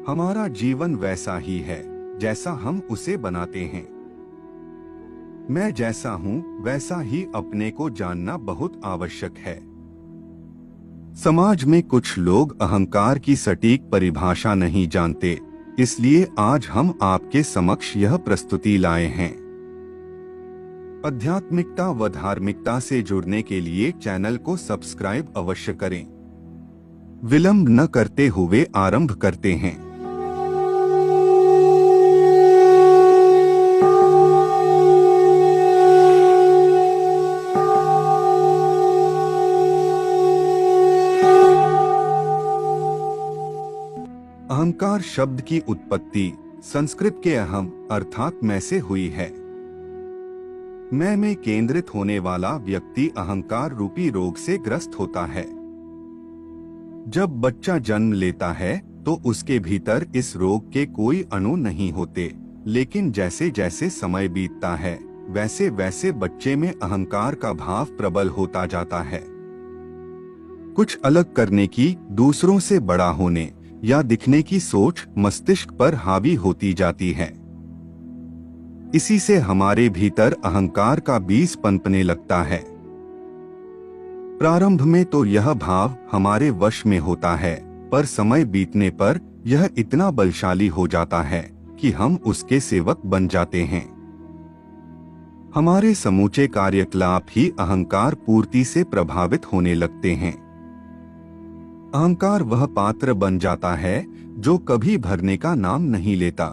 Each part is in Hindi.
हमारा जीवन वैसा ही है जैसा हम उसे बनाते हैं। मैं जैसा हूँ वैसा ही अपने को जानना बहुत आवश्यक है। समाज में कुछ लोग अहंकार की सटीक परिभाषा नहीं जानते, इसलिए आज हम आपके समक्ष यह प्रस्तुति लाए हैं। आध्यात्मिकता व धार्मिकता से जुड़ने के लिए चैनल को सब्सक्राइब अवश्य करें। विलंब न करते हुए आरंभ करते हैं। अहंकार शब्द की उत्पत्ति संस्कृत के अहम अर्थात मैं से हुई है। मैं में केंद्रित होने वाला व्यक्ति अहंकार रूपी रोग से ग्रस्त होता है। जब बच्चा जन्म लेता है तो उसके भीतर इस रोग के कोई अणु नहीं होते, लेकिन जैसे जैसे समय बीतता है वैसे वैसे बच्चे में अहंकार का भाव प्रबल होता जाता है। कुछ अलग करने की, दूसरों से बड़ा होने या दिखने की सोच मस्तिष्क पर हावी होती जाती है। इसी से हमारे भीतर अहंकार का बीज पनपने लगता है। प्रारंभ में तो यह भाव हमारे वश में होता है, पर समय बीतने पर यह इतना बलशाली हो जाता है कि हम उसके सेवक बन जाते हैं। हमारे समूचे कार्यकलाप ही अहंकार पूर्ति से प्रभावित होने लगते हैं। अहंकार वह पात्र बन जाता है जो कभी भरने का नाम नहीं लेता।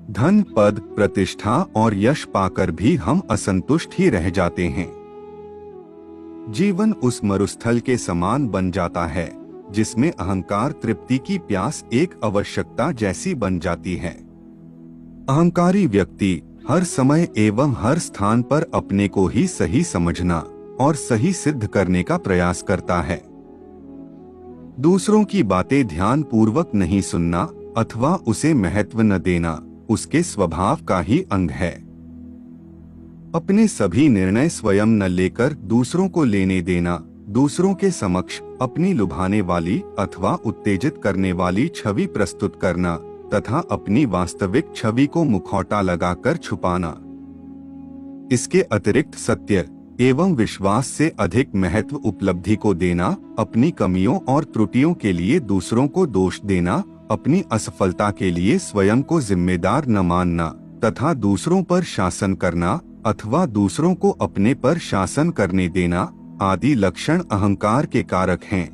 धन, पद, प्रतिष्ठा और यश पाकर भी हम असंतुष्ट ही रह जाते हैं। जीवन उस मरुस्थल के समान बन जाता है जिसमें अहंकार तृप्ति की प्यास एक आवश्यकता जैसी बन जाती है। अहंकारी व्यक्ति हर समय एवं हर स्थान पर अपने को ही सही समझना और सही सिद्ध करने का प्रयास करता है। दूसरों की बातें ध्यान पूर्वक नहीं सुनना अथवा उसे महत्व न देना उसके स्वभाव का ही अंग है। अपने सभी निर्णय स्वयं न लेकर दूसरों को लेने देना, दूसरों के समक्ष अपनी लुभाने वाली अथवा उत्तेजित करने वाली छवि प्रस्तुत करना तथा अपनी वास्तविक छवि को मुखौटा लगाकर छुपाना। इसके अतिरिक्त सत्य एवं विश्वास से अधिक महत्व उपलब्धि को देना, अपनी कमियों और त्रुटियों के लिए दूसरों को दोष देना, अपनी असफलता के लिए स्वयं को जिम्मेदार न मानना तथा दूसरों पर शासन करना अथवा दूसरों को अपने पर शासन करने देना आदि लक्षण अहंकार के कारक हैं।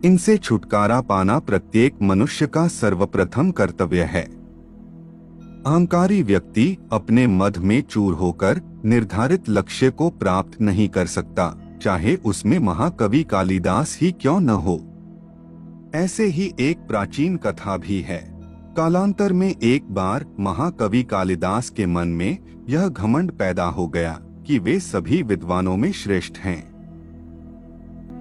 इनसे छुटकारा पाना प्रत्येक मनुष्य का सर्वप्रथम कर्तव्य है। अहंकारी व्यक्ति अपने मद में चूर होकर निर्धारित लक्ष्य को प्राप्त नहीं कर सकता, चाहे उसमें महाकवि कालिदास ही क्यों न हो। ऐसे ही एक प्राचीन कथा भी है। कालांतर में एक बार महाकवि कालिदास के मन में यह घमंड पैदा हो गया कि वे सभी विद्वानों में श्रेष्ठ हैं।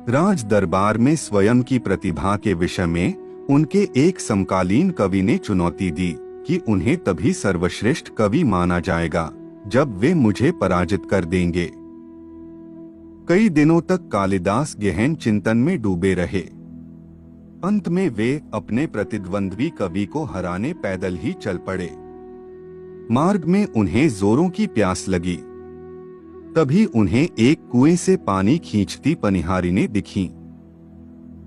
राज दरबार में स्वयं की प्रतिभा के विषय में उनके एक समकालीन कवि ने चुनौती दी कि उन्हें तभी सर्वश्रेष्ठ कवि माना जाएगा जब वे मुझे पराजित कर देंगे। कई दिनों तक कालिदास गहन चिंतन में डूबे रहे। अंत में वे अपने प्रतिद्वंद्वी कवि को हराने पैदल ही चल पड़े। मार्ग में उन्हें जोरों की प्यास लगी। तभी उन्हें एक कुएं से पानी खींचती पनिहारिनें दिखीं।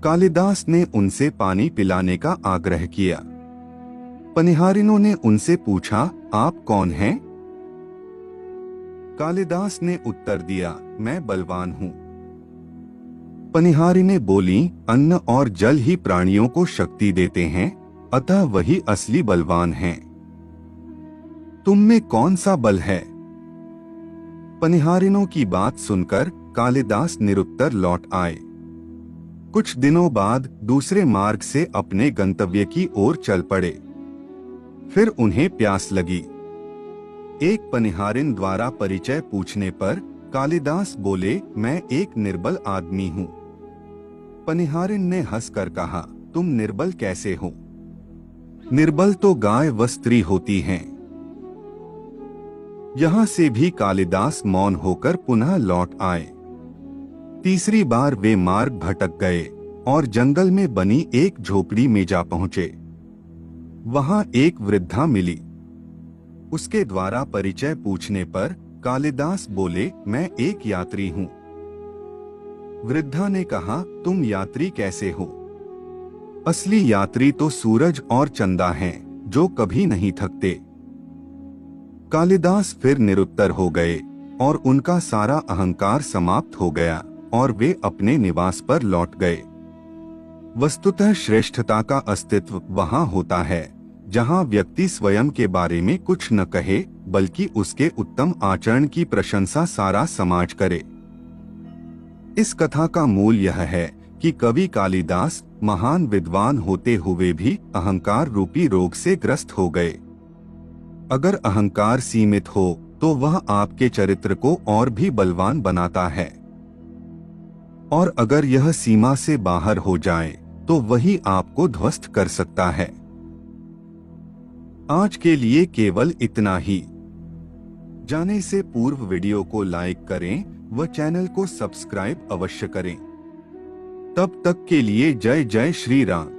कालिदास ने उनसे पानी पिलाने का आग्रह किया। पनिहारिनों ने उनसे पूछा, आप कौन हैं? कालिदास ने उत्तर दिया, मैं बलवान हूँ। पनिहारिनें बोली, अन्न और जल ही प्राणियों को शक्ति देते हैं, अतः वही असली बलवान हैं। तुम में कौन सा बल है? पनिहारिनों की बात सुनकर कालिदास निरुत्तर लौट आए। कुछ दिनों बाद दूसरे मार्ग से अपने गंतव्य की ओर चल पड़े। फिर उन्हें प्यास लगी। एक पनिहारिन द्वारा परिचय पूछने पर कालिदास बोले, मैं एक निर्बल आदमी हूँ। पनिहारिन ने हंसकर कहा, तुम निर्बल कैसे हो? निर्बल तो गाय व स्त्री होती हैं। यहाँ से भी कालिदास मौन होकर पुनः लौट आए। तीसरी बार वे मार्ग भटक गए और जंगल में बनी एक झोपड़ी में जा पहुंचे। वहां एक वृद्धा मिली। उसके द्वारा परिचय पूछने पर कालिदास बोले, मैं एक यात्री हूँ। वृद्धा ने कहा, तुम यात्री कैसे हो? असली यात्री तो सूरज और चंदा हैं, जो कभी नहीं थकते। कालिदास फिर निरुत्तर हो गए और उनका सारा अहंकार समाप्त हो गया और वे अपने निवास पर लौट गए। वस्तुतः श्रेष्ठता का अस्तित्व वहां होता है जहां व्यक्ति स्वयं के बारे में कुछ न कहे, बल्कि उसके उत्तम आचरण की प्रशंसा सारा समाज करे। इस कथा का मूल यह है कि कवि कालिदास महान विद्वान होते हुए भी अहंकार रूपी रोग से ग्रस्त हो गए। अगर अहंकार सीमित हो तो वह आपके चरित्र को और भी बलवान बनाता है, और अगर यह सीमा से बाहर हो जाए तो वही आपको ध्वस्त कर सकता है। आज के लिए केवल इतना ही। जाने से पूर्व वीडियो को लाइक करें व चैनल को सब्सक्राइब अवश्य करें। तब तक के लिए जय जय श्री राम।